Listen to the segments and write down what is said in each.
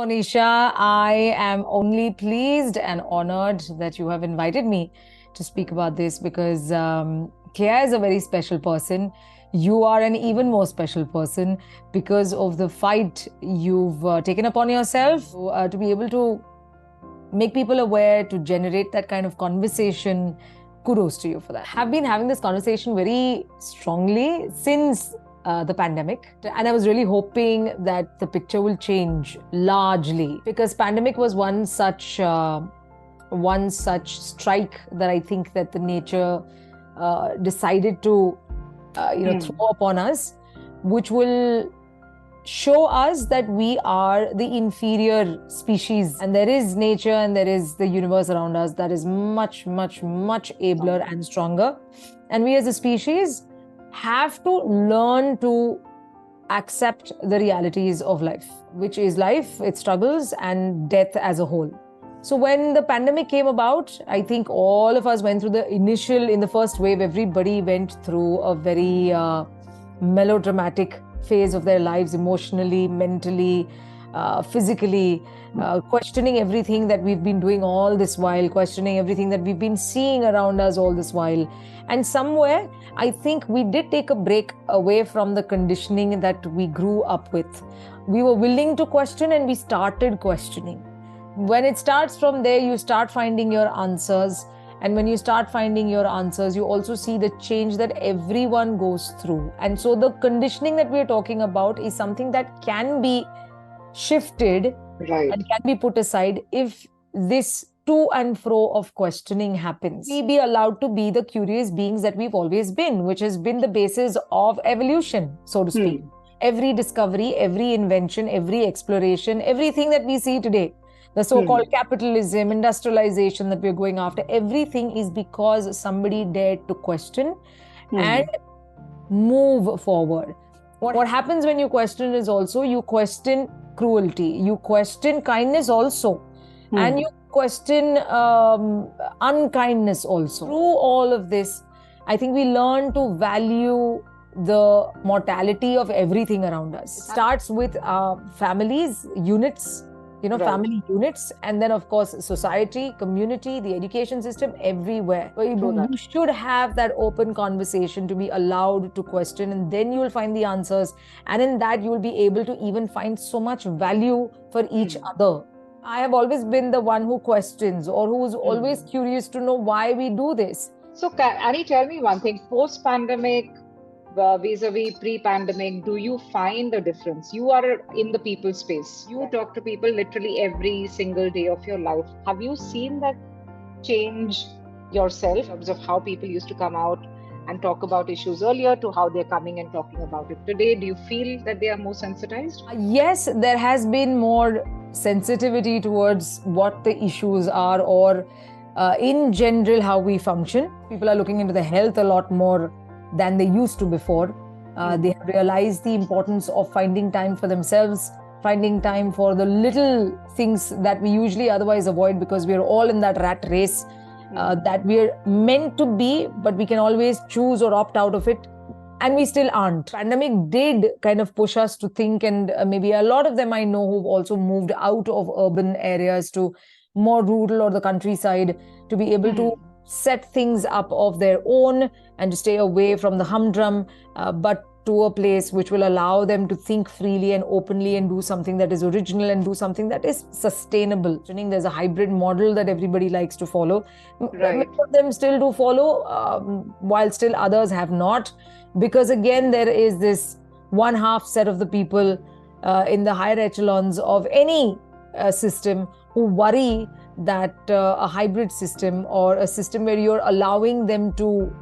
Monisha. I am only pleased and honored that you have invited me to speak about this because Kia is a very special person. You are an even more special person because of the fight you've taken upon yourself to be able to make people aware, to generate that kind of conversation. Kudos to you for that. I have been having this conversation very strongly since the pandemic, and I was really hoping that the picture will change largely, because pandemic was one such strike that I think that the nature decided to throw upon us, which will show us that we are the inferior species, and there is nature and there is the universe around us that is much, much, much abler and stronger. And we as a species have to learn to accept the realities of life, which is life, its struggles, and death as a whole. So when the pandemic came about, I think all of us went through in the first wave, everybody went through a very melodramatic phase of their lives, emotionally, mentally, physically, questioning everything that we've been doing all this while, questioning everything that we've been seeing around us all this while. And somewhere, I think we did take a break away from the conditioning that we grew up with. We were willing to question and we started questioning. When it starts from there, you start finding your answers. And when you start finding your answers, you also see the change that everyone goes through. And so the conditioning that we're talking about is something that can be shifted and can be put aside if this to and fro of questioning happens. We be allowed to be the curious beings that we've always been, which has been the basis of evolution, so to speak. Every discovery, every invention, every exploration, everything that we see today, the so-called capitalism, industrialization that we're going after, everything is because somebody dared to question and move forward. What happens when you question is also you question cruelty, you question kindness also, and you question unkindness also. Through all of this, I think we learn to value the mortality of everything around us. It starts with families, units, family units, and then of course society, community, the education system, everywhere. You should have that open conversation to be allowed to question, and then you will find the answers, and in that you will be able to even find so much value for each other. I have always been the one who questions or who is always curious to know why we do this. So Annie, tell me one thing, post-pandemic, vis-a-vis pre-pandemic, do you find a difference? You are in the people space. You talk to people literally every single day of your life. Have you seen that change yourself in terms of how people used to come out and talk about issues earlier to how they're coming and talking about it today? Do you feel that they are more sensitized? Yes, there has been more sensitivity towards what the issues are, or in general how we function. People are looking into the health a lot more than they used to before. They have realized the importance of finding time for themselves, finding time for the little things that we usually otherwise avoid, because we are all in that rat race that we are meant to be, but we can always choose or opt out of it, and we still aren't. Pandemic did kind of push us to think, and maybe a lot of them I know who've also moved out of urban areas to more rural or the countryside to be able to set things up of their own and to stay away from the humdrum, but to a place which will allow them to think freely and openly and do something that is original and do something that is sustainable. There's a hybrid model that everybody likes to follow. Many of them still do follow, while still others have not, because again, there is this one half set of the people in the higher echelons of any system who worry that a hybrid system or a system where you're allowing them to,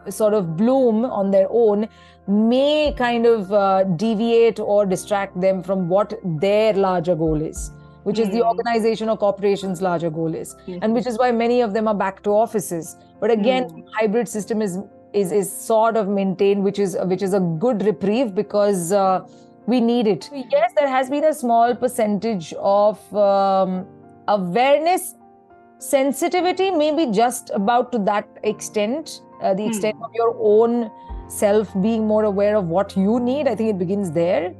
sort of bloom on their own may kind of deviate or distract them from what their larger goal is, which is the organization or corporation's larger goal is, and which is why many of them are back to offices. But again, hybrid system is sort of maintained, which is a good reprieve, because we need it. Yes, there has been a small percentage of awareness, sensitivity, maybe just about to that extent, the extent of your own self being more aware of what you need. I think it begins there.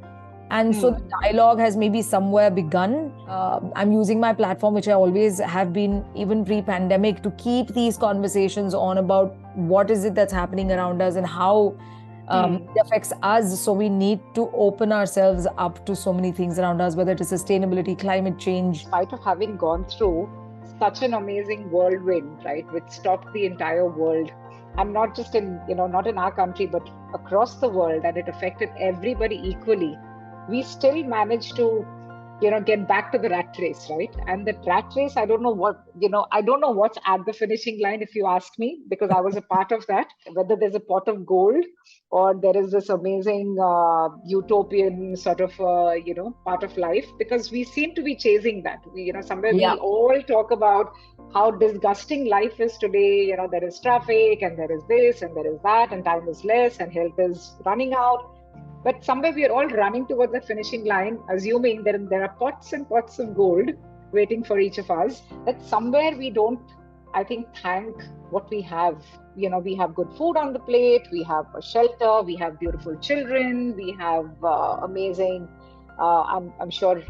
And so the dialogue has maybe somewhere begun. I'm using my platform, which I always have been, even pre-pandemic, to keep these conversations on about what is it that's happening around us and how it affects us. So we need to open ourselves up to so many things around us, whether it is sustainability, climate change. In spite of having gone through such an amazing whirlwind, right, which stopped the entire world, and not just in, not in our country, but across the world, and it affected everybody equally, we still managed to, get back to the rat race, right? And the rat race, I don't know what's at the finishing line, if you ask me, because I was a part of that, whether there's a pot of gold or there is this amazing utopian sort of, part of life, because we seem to be chasing that. We all talk about how disgusting life is today. There is traffic and there is this and there is that, and time is less and health is running out. But somewhere we are all running towards the finishing line, assuming that there are pots and pots of gold waiting for each of us, that somewhere we don't, I think, thank what we have. We have good food on the plate, we have a shelter, we have beautiful children, we have amazing, I'm sure,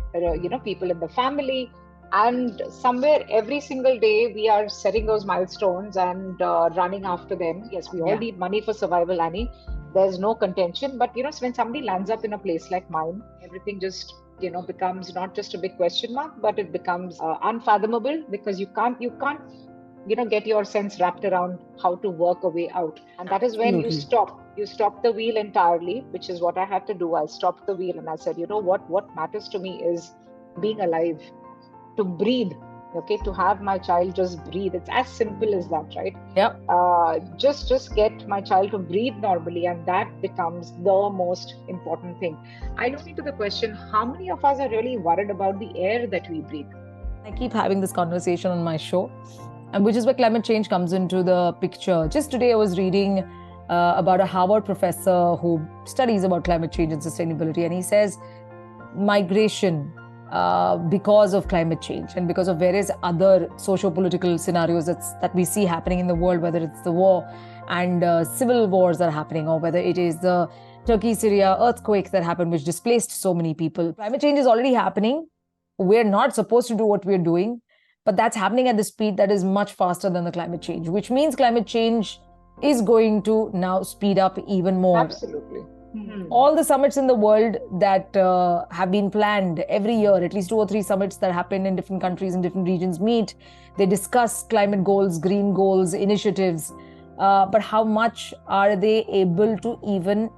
people in the family. And somewhere every single day we are setting those milestones and running after them. Yes, we all need money for survival, Annie. There's no contention. But, when somebody lands up in a place like mine, everything just, becomes not just a big question mark, but it becomes unfathomable, because you can't, get your sense wrapped around how to work a way out. And that is when you stop the wheel entirely, which is what I had to do. I stopped the wheel and I said, what matters to me is being alive, to breathe. Okay, to have my child just breathe. It's as simple as that, right? Just get my child to breathe normally, and that becomes the most important thing. I look into the question, how many of us are really worried about the air that we breathe? I keep having this conversation on my show, and which is where climate change comes into the picture. Just today I was reading about a Harvard professor who studies about climate change and sustainability, and he says migration, because of climate change and because of various other socio-political scenarios that we see happening in the world, whether it's the war and civil wars that are happening, or whether it is the Turkey-Syria earthquake that happened, which displaced so many people. Climate change is already happening. We're not supposed to do what we're doing, but that's happening at the speed that is much faster than the climate change, which means climate change is going to now speed up even more. Absolutely. All the summits in the world that have been planned every year, at least 2 or 3 summits that happen in different countries and different regions meet. They discuss climate goals, green goals, initiatives, but how much are they able to even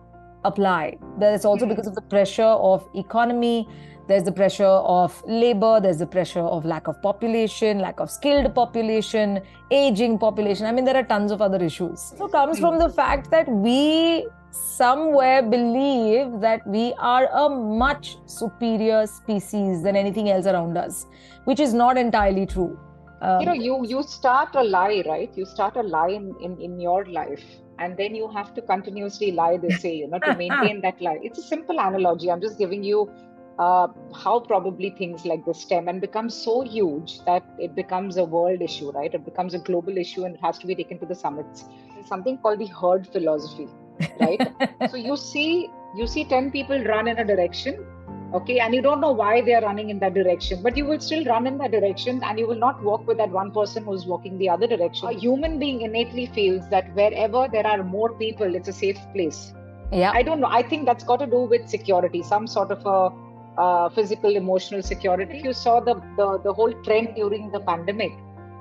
apply? That's also because of the pressure of economy. There's the pressure of labor, there's the pressure of lack of population, lack of skilled population, aging population. I mean, there are tons of other issues. So it comes from the fact that we somewhere believe that we are a much superior species than anything else around us, which is not entirely true. You start a lie, right? You start a lie in your life, and then you have to continuously lie, they say, to maintain that lie. It's a simple analogy. I'm just giving you how probably things like this stem and become so huge that it becomes a world issue, right? It becomes a global issue and it has to be taken to the summits. There's something called the herd philosophy, right? So you see 10 people run in a direction, okay, and you don't know why they are running in that direction, but you will still run in that direction, and you will not walk with that one person who's walking the other direction. A human being innately feels that wherever there are more people, it's a safe place. I don't know. I think that's got to do with security, some sort of a physical, emotional security. You saw the whole trend during the pandemic,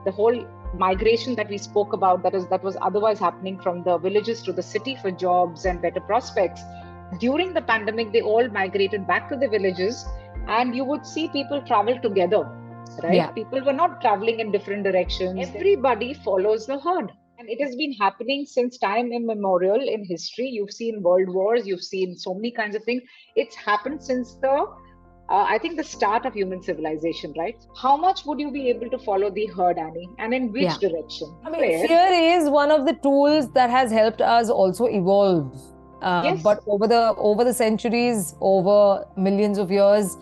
the whole migration that we spoke about, that was otherwise happening from the villages to the city for jobs and better prospects. During the pandemic, they all migrated back to the villages, and you would see people travel together, right? Yeah. People were not traveling in different directions. Everybody follows the herd. And it has been happening since time immemorial in history. You've seen world wars, you've seen so many kinds of things. It's happened since I think the start of human civilization, right? How much would you be able to follow the herd, Annie? And in which direction? I mean, fear is one of the tools that has helped us also evolve. Yes. But over the centuries, over millions of years,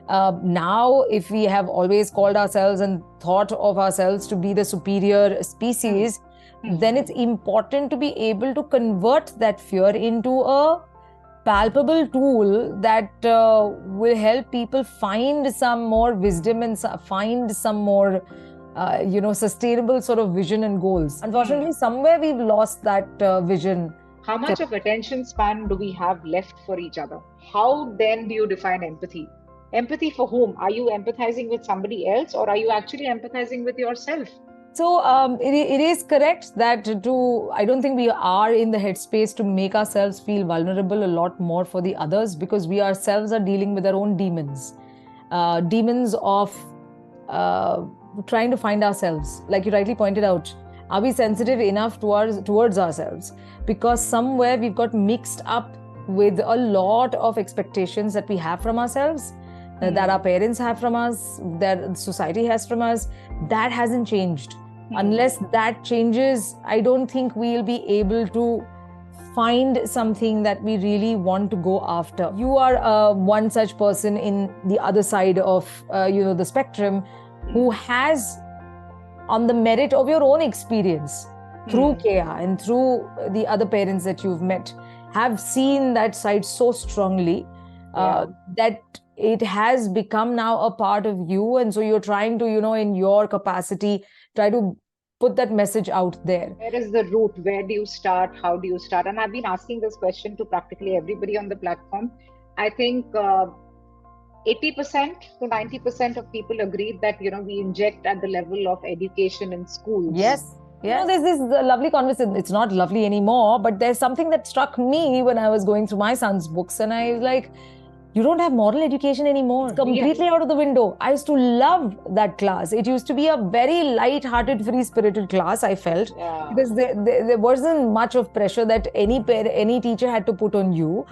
now if we have always called ourselves and thought of ourselves to be the superior species, then it's important to be able to convert that fear into a palpable tool that will help people find some more wisdom and find some more sustainable sort of vision and goals. Unfortunately, somewhere we've lost that vision. How much of attention span do we have left for each other? How then do you define empathy? Empathy for whom? Are you empathizing with somebody else, or are you actually empathizing with yourself? So it is correct that I don't think we are in the headspace to make ourselves feel vulnerable a lot more for the others, because we ourselves are dealing with our own demons. Demons of trying to find ourselves. Like you rightly pointed out, are we sensitive enough towards ourselves? Because somewhere we've got mixed up with a lot of expectations that we have from ourselves, that our parents have from us, that society has from us. That hasn't changed. Unless that changes, I don't think we'll be able to find something that we really want to go after. You are one such person in the other side of the spectrum, who has, on the merit of your own experience, through Kea and through the other parents that you've met, have seen that side so strongly that it has become now a part of you. And so you're trying to, in your capacity, try to put that message out there. Where is the root? Where do you start? How do you start? And I've been asking this question to practically everybody on the platform. I think 80% to 90% of people agreed that, we inject at the level of education in schools. Yes. There's this lovely conversation. It's not lovely anymore, but there's something that struck me when I was going through my son's books, and I was like, you don't have moral education anymore. It's completely out of the window. I used to love that class. It used to be a very light-hearted, free-spirited class, I felt. Because there wasn't much of pressure that any teacher had to put on you.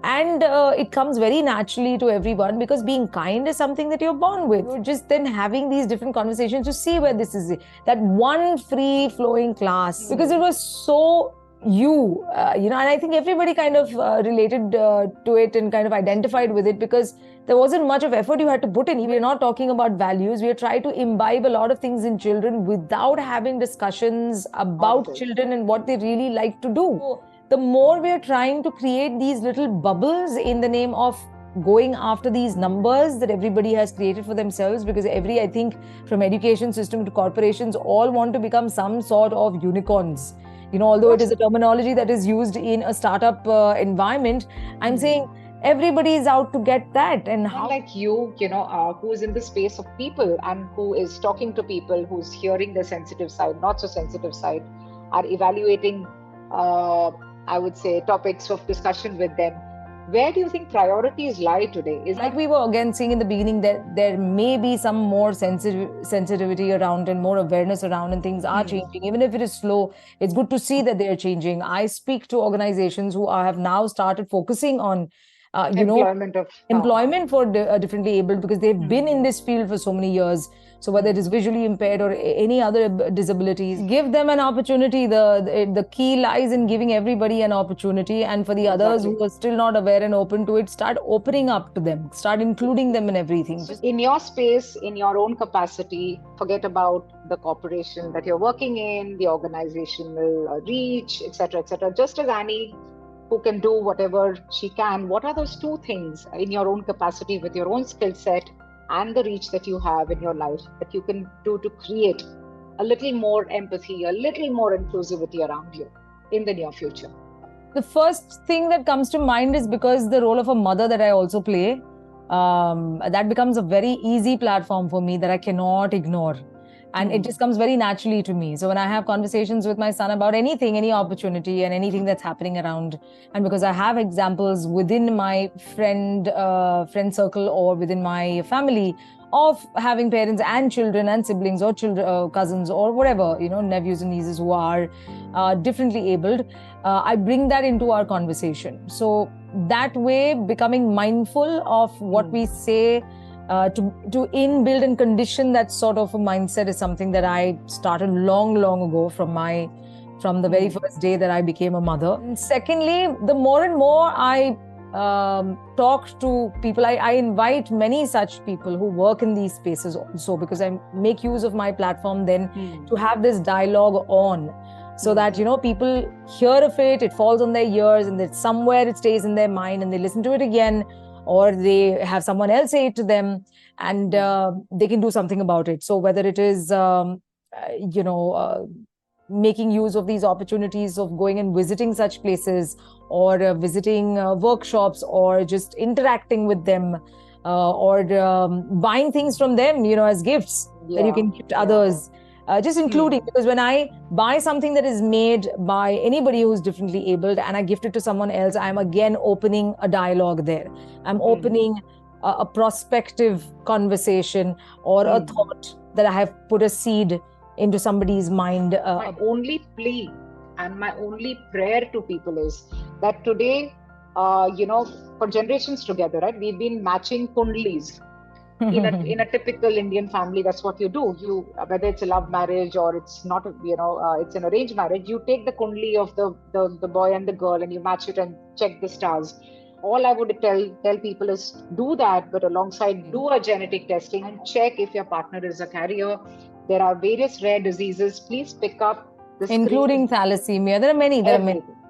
And it comes very naturally to everyone, because being kind is something that you're born with. You're just then having these different conversations to see where this is. That one free-flowing class. Because it was so and I think everybody kind of related to it and kind of identified with it, because there wasn't much of effort you had to put in. We're not talking about values. We are trying to imbibe a lot of things in children without having discussions about children and what they really like to do. So the more we are trying to create these little bubbles in the name of going after these numbers that everybody has created for themselves, because I think from education system to corporations, all want to become some sort of unicorns. Although it is a terminology that is used in a startup environment, I'm saying everybody is out to get that. And how, like you, who is in the space of people and who is talking to people, who's hearing the sensitive side, not so sensitive side, are evaluating, I would say, topics of discussion with them. Where do you think priorities lie today? Is like we were again seeing in the beginning, that there may be some more sensitivity around and more awareness around, and things are changing. Even if it is slow, it's good to see that they are changing. I speak to organizations who have now started focusing on employment for differently abled, because they've been in this field for so many years. So whether it is visually impaired or any other disabilities, give them an opportunity. The key lies in giving everybody an opportunity, and for the others who are still not aware and open to it, start opening up to them, start including them in everything. In your space, in your own capacity, forget about the corporation that you're working in, the organizational reach, etc., etc. Just as Annie, who can do whatever she can, what are those two things in your own capacity, with your own skill set and the reach that you have in your life, that you can do to create a little more empathy, a little more inclusivity around you in the near future? The first thing that comes to mind is, because the role of a mother that I also play, that becomes a very easy platform for me that I cannot ignore. And it just comes very naturally to me. So when I have conversations with my son about anything, any opportunity and anything that's happening around, and because I have examples within my friend circle or within my family of having parents and children and siblings or children, cousins or whatever, nephews and nieces who are differently abled, I bring that into our conversation. So that way, becoming mindful of what we say, to inbuild and condition that sort of a mindset is something that I started long ago from the very first day that I became a mother. And secondly, the more and more I talk to people, I invite many such people who work in these spaces also, because I make use of my platform then to have this dialogue on so that, people hear of it, it falls on their ears, and that somewhere it stays in their mind and they listen to it again, or they have someone else say it to them, and they can do something about it. So whether it is, making use of these opportunities of going and visiting such places, or visiting workshops, or just interacting with them, or buying things from them, as gifts that you can gift others. Just including, because when I buy something that is made by anybody who's differently abled and I gift it to someone else, I'm again opening a dialogue there. I'm opening a prospective conversation, or a thought that I have put a seed into somebody's mind. My only plea and my only prayer to people is that today, for generations together, right, we've been matching kundlis. In a typical Indian family, that's what you do. You, whether it's a love marriage or it's not, it's an arranged marriage, you take the kundli of the boy and the girl and you match it and check the stars. All I would tell people is do that, but alongside do a genetic testing and check if your partner is a carrier. There are various rare diseases. Please pick up the including thalassemia. There are many.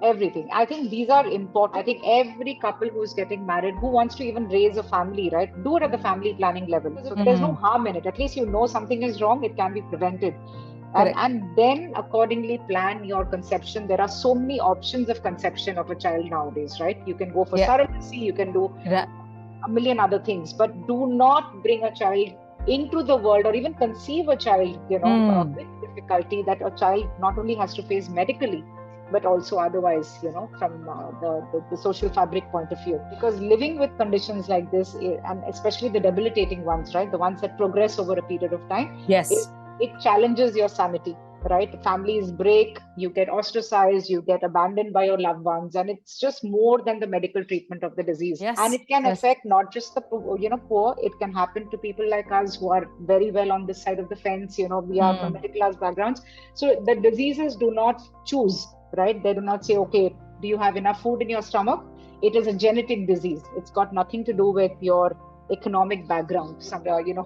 Everything. I think these are important. I think every couple who's getting married, who wants to even raise a family, right, do it at the family planning level. So there's no harm in it. At least something is wrong, it can be prevented. And then accordingly plan your conception. There are so many options of conception of a child nowadays, right? You can go for surrogacy, you can do a million other things, but do not bring a child into the world or even conceive a child, with difficulty that a child not only has to face medically, but also otherwise, from the social fabric point of view. Because living with conditions like this, and especially the debilitating ones, right, the ones that progress over a period of time, it challenges your sanity, right? Families break, you get ostracized, you get abandoned by your loved ones, and it's just more than the medical treatment of the disease. And it can affect not just the poor, it can happen to people like us who are very well on this side of the fence, we are from middle class backgrounds. So the diseases do not choose, right? They do not say, okay, do you have enough food in your stomach? It is a genetic disease. It's got nothing to do with your economic background.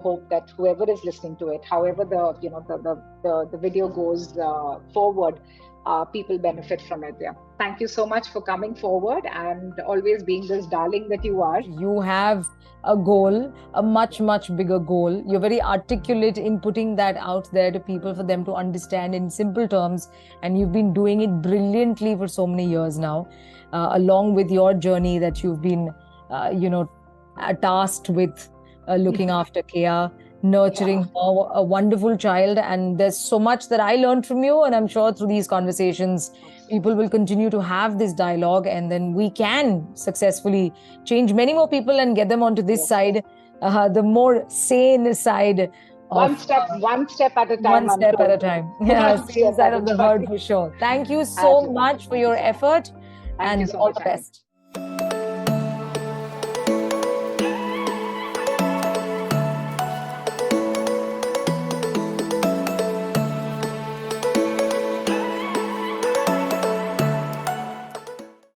Hope that whoever is listening to it, however the video goes forward, people benefit from it. Thank you so much for coming forward and always being this darling that you are. You have a goal, a much bigger goal. You're very articulate in putting that out there to people for them to understand in simple terms, and you've been doing it brilliantly for so many years now, along with your journey that you've been tasked with looking after Kea, nurturing her, a wonderful child. And there's so much that I learned from you, and I'm sure through these conversations people will continue to have this dialogue, and then we can successfully change many more people and get them onto this side, the more sane side. One step at a time. One step at a time. Yeah, same side of the herd for sure. Thank you so much for your effort, and all the best.